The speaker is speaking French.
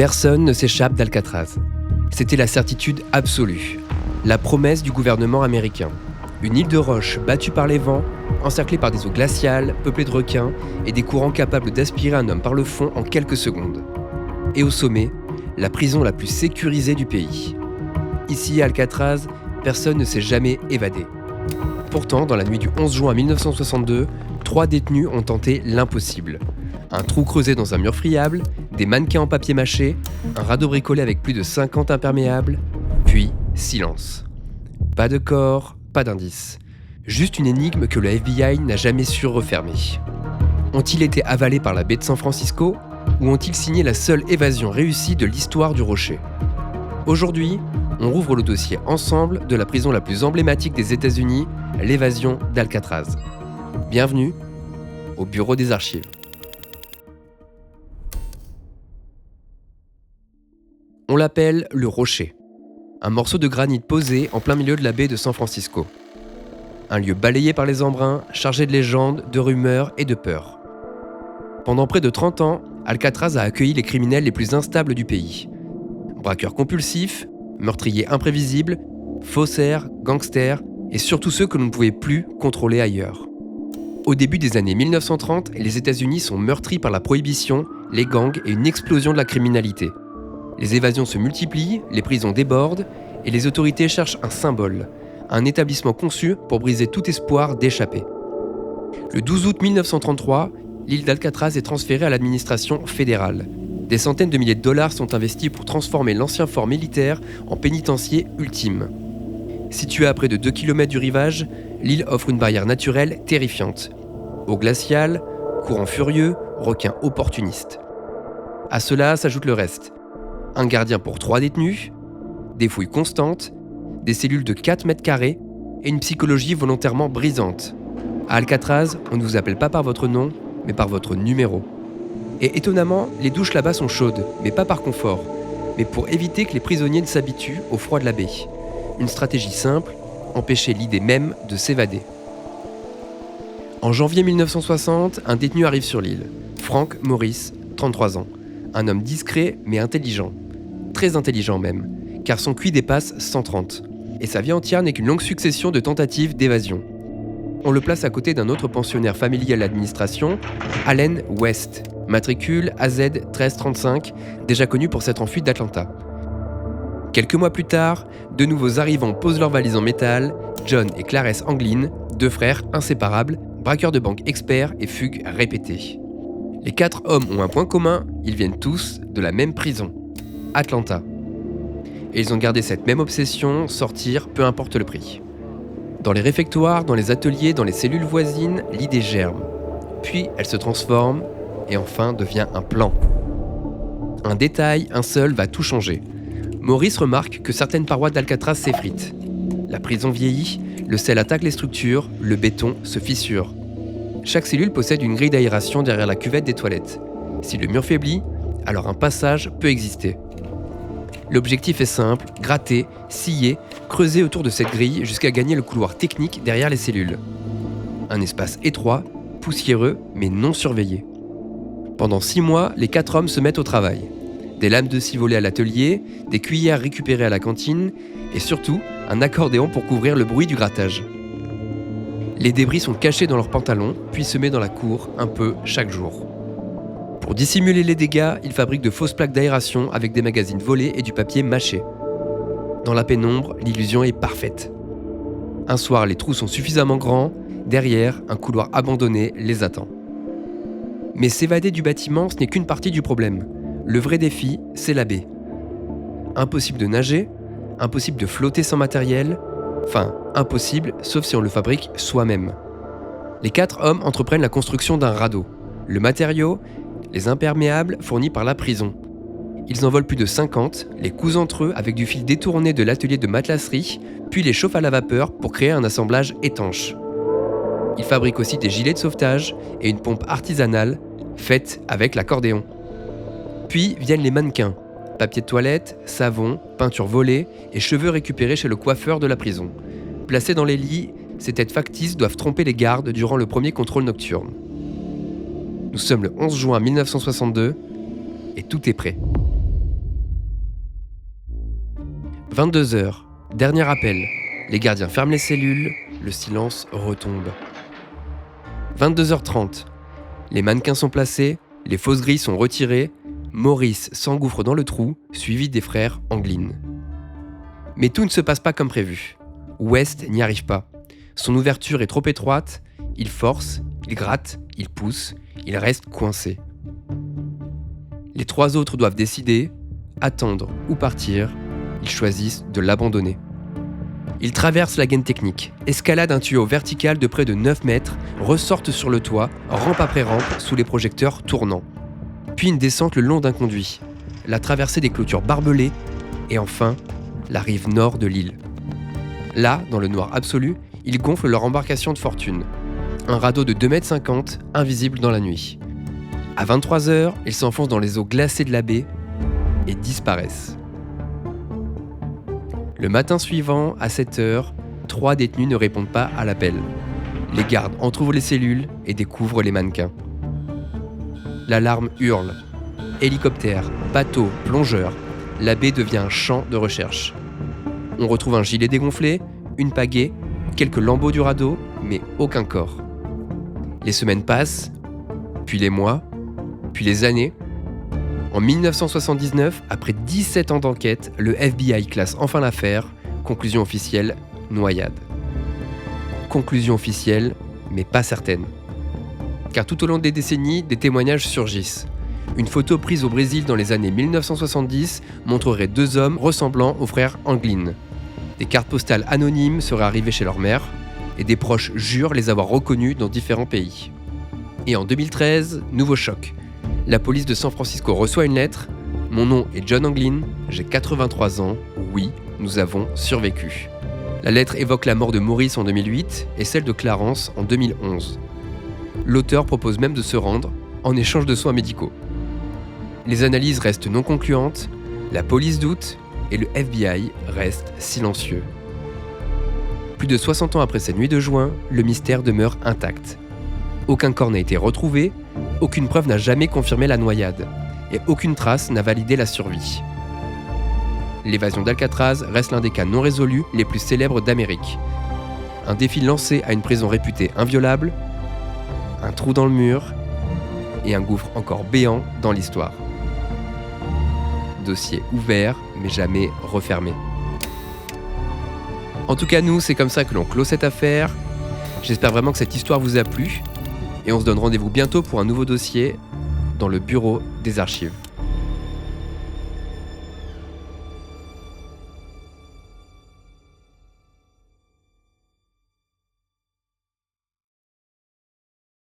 Personne ne s'échappe d'Alcatraz. C'était la certitude absolue, la promesse du gouvernement américain. Une île de roches battue par les vents, encerclée par des eaux glaciales, peuplée de requins et des courants capables d'aspirer un homme par le fond en quelques secondes. Et au sommet, la prison la plus sécurisée du pays. Ici, à Alcatraz, personne ne s'est jamais évadé. Pourtant, dans la nuit du 11 juin 1962, 3 détenus ont tenté l'impossible. Un trou creusé dans un mur friable, des mannequins en papier mâché, un radeau bricolé avec plus de 50 imperméables, puis silence. Pas de corps, pas d'indices. Juste une énigme que le FBI n'a jamais su refermer. Ont-ils été avalés par la baie de San Francisco ou ont-ils signé la seule évasion réussie de l'histoire du Rocher ? Aujourd'hui, on rouvre le dossier ensemble de la prison la plus emblématique des États-Unis, l'évasion d'Alcatraz. Bienvenue au Bureau des Archives. On l'appelle le Rocher, un morceau de granit posé en plein milieu de la baie de San Francisco. Un lieu balayé par les embruns, chargé de légendes, de rumeurs et de peurs. Pendant près de 30 ans, Alcatraz a accueilli les criminels les plus instables du pays. Braqueurs compulsifs, meurtriers imprévisibles, faussaires, gangsters et surtout ceux que l'on ne pouvait plus contrôler ailleurs. Au début des années 1930, les États-Unis sont meurtris par la prohibition, les gangs et une explosion de la criminalité. Les évasions se multiplient, les prisons débordent et les autorités cherchent un symbole, un établissement conçu pour briser tout espoir d'échapper. Le 12 août 1933, l'île d'Alcatraz est transférée à l'administration fédérale. Des centaines de milliers de dollars sont investis pour transformer l'ancien fort militaire en pénitencier ultime. Située à près de 2 km du rivage, l'île offre une barrière naturelle terrifiante. Eau glaciale, courants furieux, requins opportunistes. À cela s'ajoute le reste. Un gardien pour 3 détenus, des fouilles constantes, des cellules de 4 mètres carrés et une psychologie volontairement brisante. À Alcatraz, on ne vous appelle pas par votre nom, mais par votre numéro. Et étonnamment, les douches là-bas sont chaudes, mais pas par confort, mais pour éviter que les prisonniers ne s'habituent au froid de la baie. Une stratégie simple, empêcher l'idée même de s'évader. En janvier 1960, un détenu arrive sur l'île, Frank Morris, 33 ans. Un homme discret mais intelligent. Très intelligent même, car son QI dépasse 130. Et sa vie entière n'est qu'une longue succession de tentatives d'évasion. On le place à côté d'un autre pensionnaire familier à l'administration, Allen West, matricule AZ 1335, déjà connu pour s'être enfui d'Atlanta. Quelques mois plus tard, deux nouveaux arrivants posent leurs valises en métal, John et Clarence Anglin, 2 frères inséparables, braqueurs de banque experts et fugues répétées. Les 4 hommes ont un point commun, ils viennent tous de la même prison, Atlanta. Et ils ont gardé cette même obsession, sortir, peu importe le prix. Dans les réfectoires, dans les ateliers, dans les cellules voisines, l'idée germe. Puis elle se transforme et enfin devient un plan. Un détail, un seul, va tout changer. Maurice remarque que certaines parois d'Alcatraz s'effritent. La prison vieillit, le sel attaque les structures, le béton se fissure. Chaque cellule possède une grille d'aération derrière la cuvette des toilettes. Si le mur faiblit, alors un passage peut exister. L'objectif est simple, gratter, scier, creuser autour de cette grille jusqu'à gagner le couloir technique derrière les cellules. Un espace étroit, poussiéreux, mais non surveillé. Pendant 6 mois, les 4 hommes se mettent au travail. Des lames de scie volées à l'atelier, des cuillères récupérées à la cantine, et surtout, un accordéon pour couvrir le bruit du grattage. Les débris sont cachés dans leurs pantalons, puis semés dans la cour, un peu chaque jour. Pour dissimuler les dégâts, ils fabriquent de fausses plaques d'aération avec des magazines volés et du papier mâché. Dans la pénombre, l'illusion est parfaite. Un soir, les trous sont suffisamment grands, derrière, un couloir abandonné les attend. Mais s'évader du bâtiment, ce n'est qu'une partie du problème. Le vrai défi, c'est la baie. Impossible de nager, impossible de flotter sans matériel, enfin, impossible, sauf si on le fabrique soi-même. Les 4 hommes entreprennent la construction d'un radeau. Le matériau, les imperméables fournis par la prison. Ils en volent plus de 50, les cousent entre eux avec du fil détourné de l'atelier de matelasserie, puis les chauffent à la vapeur pour créer un assemblage étanche. Ils fabriquent aussi des gilets de sauvetage et une pompe artisanale faite avec l'accordéon. Puis viennent les mannequins. Papier de toilette, savon, peinture volée et cheveux récupérés chez le coiffeur de la prison. Placés dans les lits, ces têtes factices doivent tromper les gardes durant le premier contrôle nocturne. Nous sommes le 11 juin 1962 et tout est prêt. 22h, dernier appel. Les gardiens ferment les cellules, le silence retombe. 22h30, les mannequins sont placés, les fausses grilles sont retirées, Maurice s'engouffre dans le trou, suivi des frères Anglin. Mais tout ne se passe pas comme prévu. West n'y arrive pas. Son ouverture est trop étroite, il force, il gratte, il pousse, il reste coincé. Les 3 autres doivent décider, attendre ou partir. Ils choisissent de l'abandonner. Ils traversent la gaine technique, escaladent un tuyau vertical de près de 9 mètres, ressortent sur le toit, rampe après rampe, sous les projecteurs tournants. Puis une descente le long d'un conduit, la traversée des clôtures barbelées, et enfin, la rive nord de l'île. Là, dans le noir absolu, ils gonflent leur embarcation de fortune. Un radeau de 2,50 m, invisible dans la nuit. À 23h, ils s'enfoncent dans les eaux glacées de la baie et disparaissent. Le matin suivant, à 7h, 3 détenus ne répondent pas à l'appel. Les gardes entr'ouvrent les cellules et découvrent les mannequins. L'alarme hurle. Hélicoptères, bateaux, plongeurs, la baie devient un champ de recherche. On retrouve un gilet dégonflé, une pagaie, quelques lambeaux du radeau, mais aucun corps. Les semaines passent, puis les mois, puis les années. En 1979, après 17 ans d'enquête, le FBI classe enfin l'affaire. Conclusion officielle, noyade. Conclusion officielle, mais pas certaine. Car tout au long des décennies, des témoignages surgissent. Une photo prise au Brésil dans les années 1970 montrerait 2 hommes ressemblant aux frères Anglin. Des cartes postales anonymes seraient arrivées chez leur mère, et des proches jurent les avoir reconnus dans différents pays. Et en 2013, nouveau choc. La police de San Francisco reçoit une lettre. Mon nom est John Anglin, j'ai 83 ans, oui, nous avons survécu. La lettre évoque la mort de Maurice en 2008 et celle de Clarence en 2011. L'auteur propose même de se rendre en échange de soins médicaux. Les analyses restent non concluantes, la police doute et le FBI reste silencieux. Plus de 60 ans après cette nuit de juin, le mystère demeure intact. Aucun corps n'a été retrouvé, aucune preuve n'a jamais confirmé la noyade, et aucune trace n'a validé la survie. L'évasion d'Alcatraz reste l'un des cas non résolus les plus célèbres d'Amérique. Un défi lancé à une prison réputée inviolable, un trou dans le mur et un gouffre encore béant dans l'histoire. Dossier ouvert, mais jamais refermé. En tout cas, nous, c'est comme ça que l'on clôt cette affaire. J'espère vraiment que cette histoire vous a plu. Et on se donne rendez-vous bientôt pour un nouveau dossier dans le bureau des archives.